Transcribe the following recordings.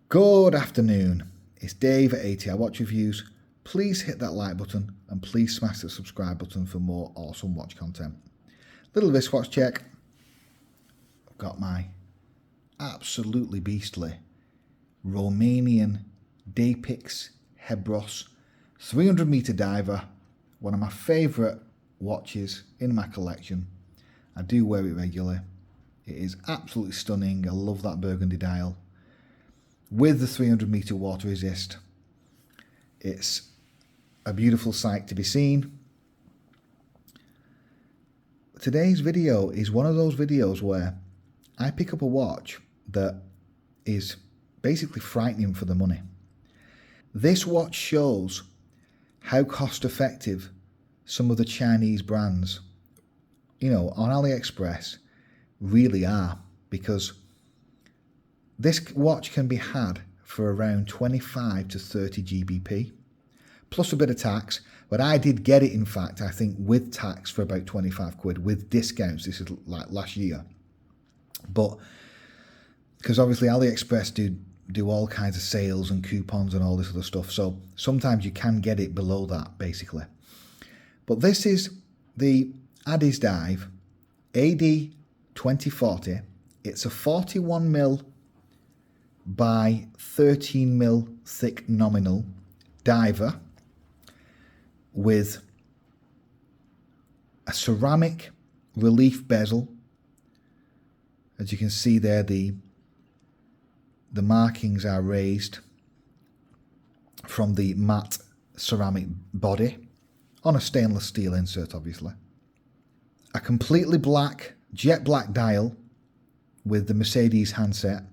Good afternoon, it's Dave at ATI Watch Reviews. Please hit that like button and please smash the subscribe button for more awesome watch content. Little wristwatch check. I've got my absolutely beastly Romanian Dapix Hebros 300 meter diver, one of my favourite watches in my collection. I do wear it regularly. It is absolutely stunning. I love that burgundy dial with the 300 meter water resist. It's a beautiful sight to be seen. Today's video is one of those videos where I pick up a watch that is basically frightening for the money. This watch shows how cost effective some of the Chinese brands, on AliExpress really are, because this watch can be had for around 25 to 30 GBP, plus a bit of tax. But I did get it, in fact, I think with tax for about 25 quid with discounts. This is like last year. But because obviously AliExpress do all kinds of sales and coupons and all this other stuff. So sometimes you can get it below that, basically. But this is the Addis Dive AD 2040. It's a 41mm by 13mm thick nominal diver with a ceramic relief bezel. As you can see there, the markings are raised from the matte ceramic body on a stainless steel insert, obviously. A completely black, jet black dial with the Mercedes handset.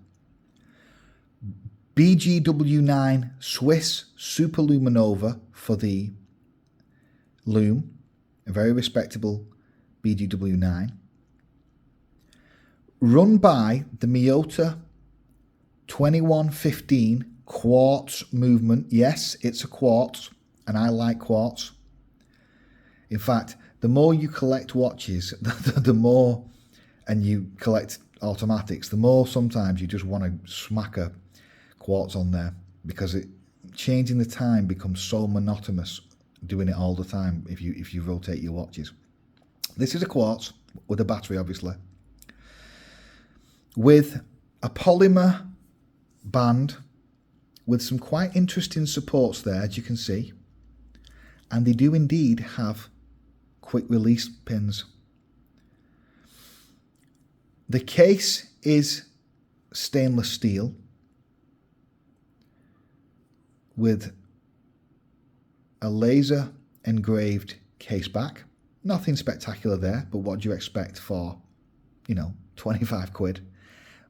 BGW9 Swiss Super Luminova for the Lume, a very respectable BGW9. Run by the Miyota 2115 quartz movement. Yes, it's a quartz, and I like quartz. In fact, the more you collect watches, the more, and you collect automatics, the more sometimes you just want to smack a quartz on there, because changing the time becomes so monotonous doing it all the time if you rotate your watches. This is a quartz with a battery, obviously, with a polymer band with some quite interesting supports there, as you can see, and they do indeed have quick release pins. The case is stainless steel with a laser engraved case back. Nothing spectacular there, but what do you expect for 25 quid,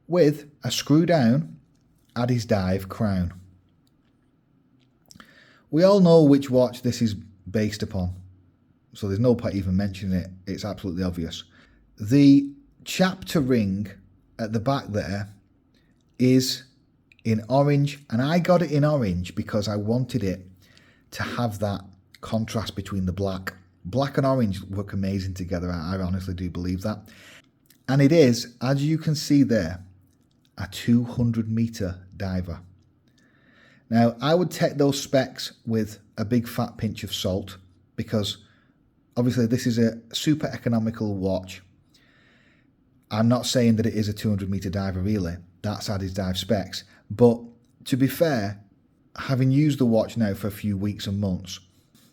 with a screw down Addis Dive crown. We all know which watch this is based upon, so there's no point even mentioning it. It's absolutely obvious. The chapter ring at the back there is in orange, and I got it in orange because I wanted it to have that contrast between the black. Black and orange work amazing together. I honestly do believe that. And it is, as you can see there, a 200 meter diver. Now, I would take those specs with a big fat pinch of salt, because obviously this is a super economical watch. I'm not saying that it is a 200 meter diver, really. That's Addis Dive specs. But to be fair, having used the watch now for a few weeks and months,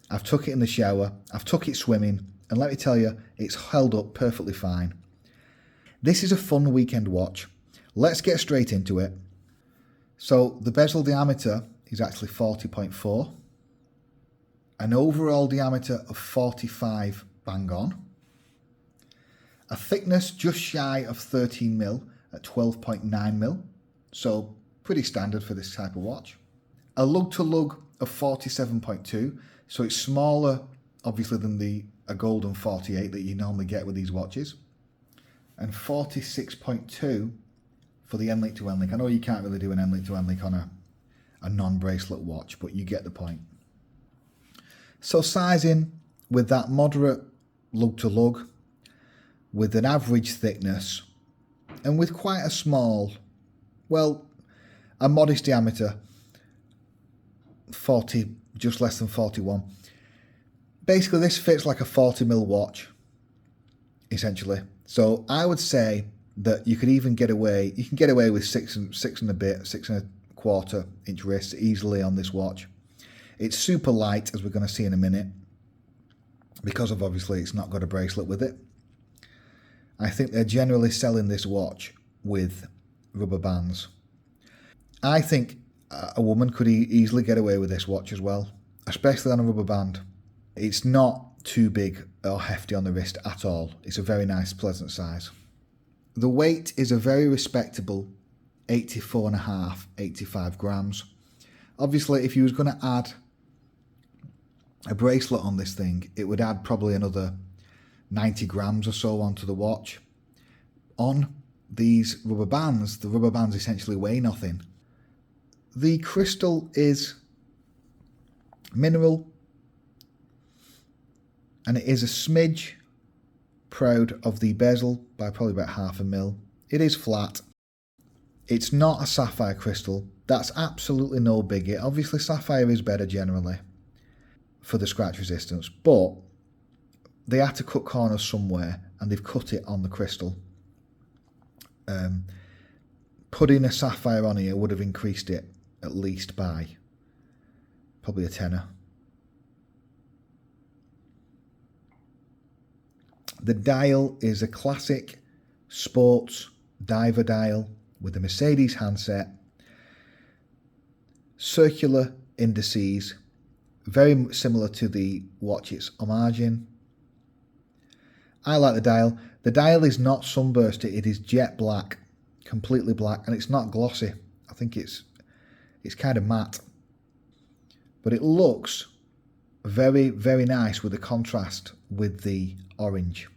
I've took it in the shower, I've took it swimming, and let me tell you, it's held up perfectly fine. This is a fun weekend watch. Let's get straight into it. So the bezel diameter is actually 40.4. An overall diameter of 45 bang on. A thickness just shy of 13mm at 12.9mm. So pretty standard for this type of watch. A lug to lug of 47.2. So it's smaller, obviously, than a golden 48 that you normally get with these watches. And 46.2 for the end link to end link. I know you can't really do an end link to end link on a non-bracelet watch, but you get the point. So sizing with that moderate lug to lug, with an average thickness, and with quite a small, well, a modest diameter, 40, just less than 41. Basically, this fits like a 40mm watch, essentially. So I would say that you could even get away, you can get away with 6.25 inch wrists easily on this watch. It's super light, as we're going to see in a minute, because of obviously it's not got a bracelet with it. I think they're generally selling this watch with rubber bands. I think a woman could easily get away with this watch as well, especially on a rubber band. It's not too big or hefty on the wrist at all. It's a very nice, pleasant size. The weight is a very respectable 84.5, 85 grams. Obviously, if you was going to add a bracelet on this thing, it would add probably another 90 grams or so onto the watch. On these rubber bands, the rubber bands essentially weigh nothing. The crystal is mineral, and it is a smidge proud of the bezel by probably about 0.5 mil. It is flat. It's not a sapphire crystal. That's absolutely no biggie. Obviously, sapphire is better generally for the scratch resistance, but they had to cut corners somewhere, and they've cut it on the crystal. Putting a sapphire on here would have increased it at least by probably a tenner. The dial is a classic sports diver dial with a Mercedes handset, circular indices, very similar to the watch it's homaging. I like the dial. The dial is not sunbursted, it is jet black, completely black, and it's not glossy. I think it's kind of matte. But it looks very, very nice with the contrast with the orange.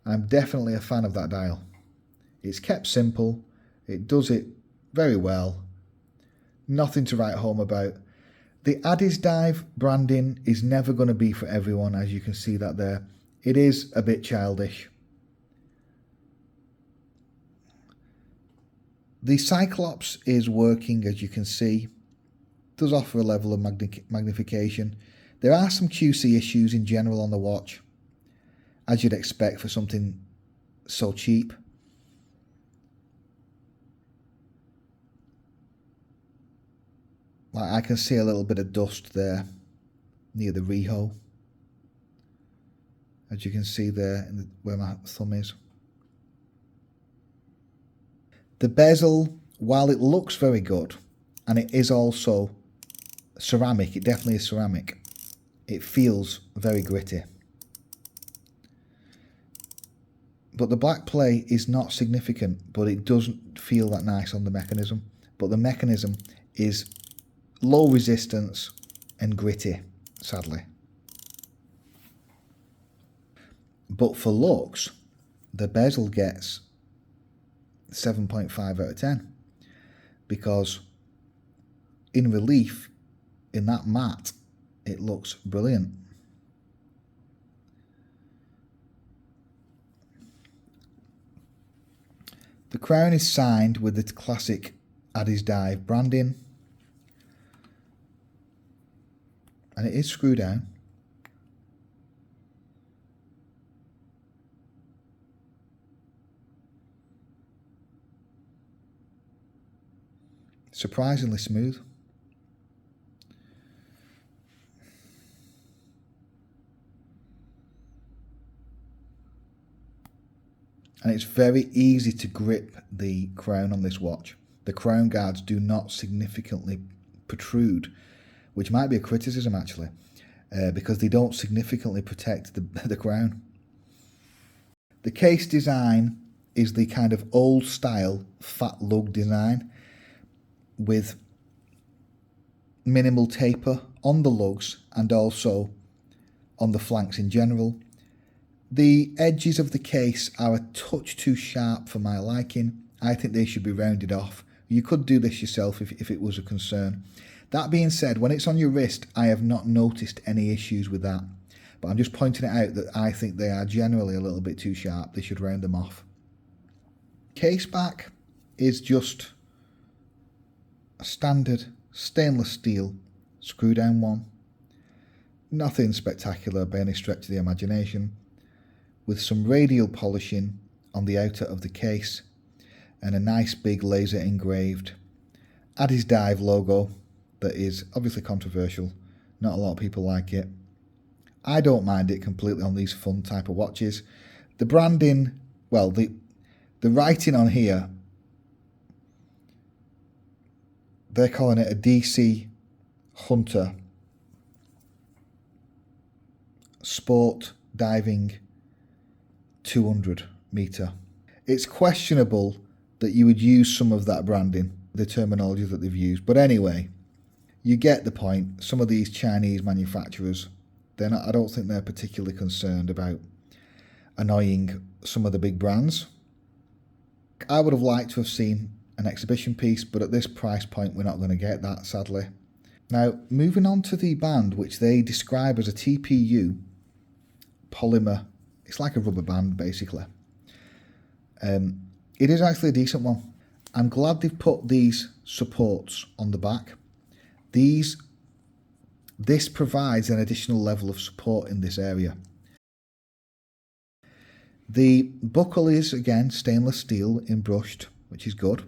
I'm definitely a fan of that dial. It's kept simple, it does it very well, nothing to write home about. The Addis Dive branding is never going to be for everyone, as you can see that there. It is a bit childish. The Cyclops is working, as you can see. It does offer a level of magnification. There are some QC issues in general on the watch, as you'd expect for something so cheap. Like, I can see a little bit of dust there near the reho, as you can see there where my thumb is. The bezel, while it looks very good, and it is also ceramic, it definitely is ceramic, it feels very gritty. But the black play is not significant, but it doesn't feel that nice on the mechanism. But the mechanism is low resistance and gritty, sadly. But for looks, the bezel gets 7.5 out of 10, because in relief, in that matte, it looks brilliant. The crown is signed with the classic Addis Dive branding, and it is screwed down. Surprisingly smooth. And it's very easy to grip the crown on this watch. The crown guards do not significantly protrude, which might be a criticism actually, because they don't significantly protect the crown. The case design is the kind of old style fat lug design with minimal taper on the lugs and also on the flanks in general. The edges of the case are a touch too sharp for my liking. I think they should be rounded off. You could do this yourself if it was a concern. That being said, when it's on your wrist, I have not noticed any issues with that. But I'm just pointing it out that I think they are generally a little bit too sharp. They should round them off. Case back is just a standard stainless steel screw down one. Nothing spectacular by any stretch of the imagination, with some radial polishing on the outer of the case and a nice big laser engraved Addies Dive logo that is obviously controversial. Not a lot of people like it. I don't mind it completely on these fun type of watches. The branding, well, the writing on here, they're calling it a DC Hunter Sport Diving 200 meter. It's questionable that you would use some of that branding, the terminology that they've used, but anyway, you get the point. Some of these Chinese manufacturers, they're not, I don't think they're particularly concerned about annoying some of the big brands. I would have liked to have seen an exhibition piece, but at this price point we're not going to get that, sadly. Now, moving on to the band, which they describe as a TPU polymer. It's like a rubber band, basically. It is actually a decent one. I'm glad they've put these supports on the back. This provides an additional level of support in this area. The buckle is, again, stainless steel embrushed, which is good,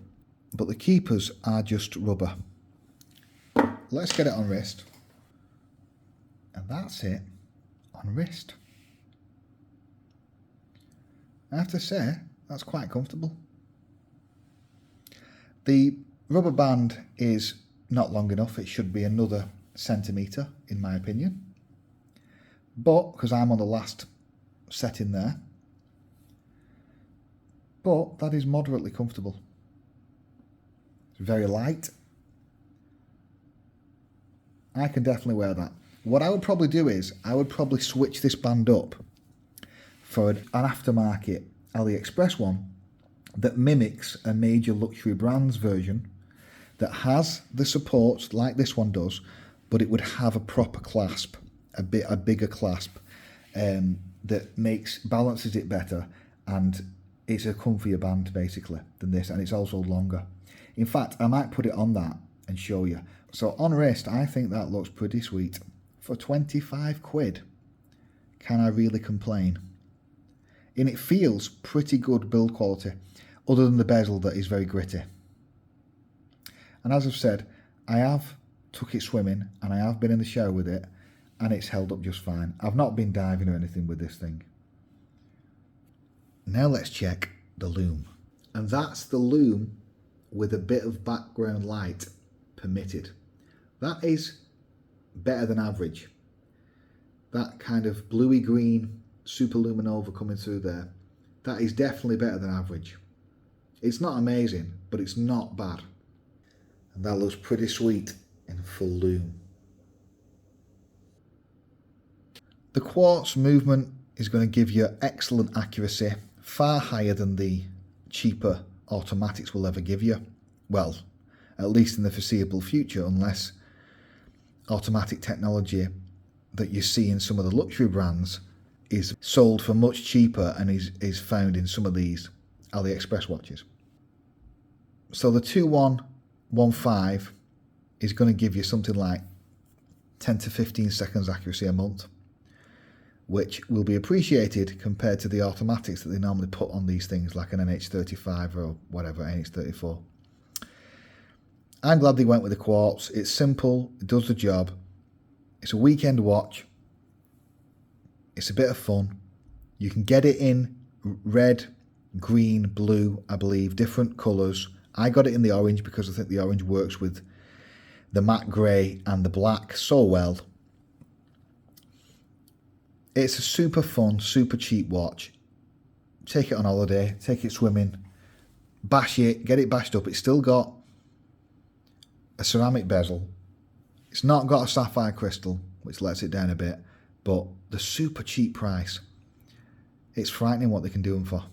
but the keepers are just rubber. Let's get it on wrist. And that's it on wrist. I have to say, that's quite comfortable. The rubber band is not long enough. It should be another centimetre, in my opinion. But, because I'm on the last setting there, but that is moderately comfortable. It's very light. I can definitely wear that. What I would probably do is, I would probably switch this band up for an aftermarket AliExpress one that mimics a major luxury brands version that has the supports like this one does, but it would have a proper clasp, a bigger clasp that balances it better, and it's a comfier band basically than this, and it's also longer. In fact, I might put it on that and show you. So on wrist, I think that looks pretty sweet. For 25 quid, can I really complain? And it feels pretty good build quality, other than the bezel that is very gritty. And as I've said, I have took it swimming and I have been in the shower with it, and it's held up just fine. I've not been diving or anything with this thing. Now let's check the Lume. And that's the Lume with a bit of background light permitted. That is better than average. That kind of bluey green superluminova coming through there, that is definitely better than average. It's not amazing, but it's not bad. And that looks pretty sweet in full Lume. The quartz movement is going to give you excellent accuracy, far higher than the cheaper automatics will ever give you. Well, at least in the foreseeable future, unless automatic technology that you see in some of the luxury brands is sold for much cheaper and is found in some of these AliExpress watches. So the 2115 is going to give you something like 10 to 15 seconds accuracy a month, which will be appreciated compared to the automatics that they normally put on these things, like an NH35 or whatever, NH34. I'm glad they went with the quartz. It's simple, it does the job. It's a weekend watch. It's a bit of fun. You can get it in red, green, blue, I believe, different colours. I got it in the orange because I think the orange works with the matte grey and the black so well. It's a super fun, super cheap watch. Take it on holiday, take it swimming, bash it, get it bashed up. It's still got a ceramic bezel. It's not got a sapphire crystal, which lets it down a bit, but the super cheap price, it's frightening what they can do them for.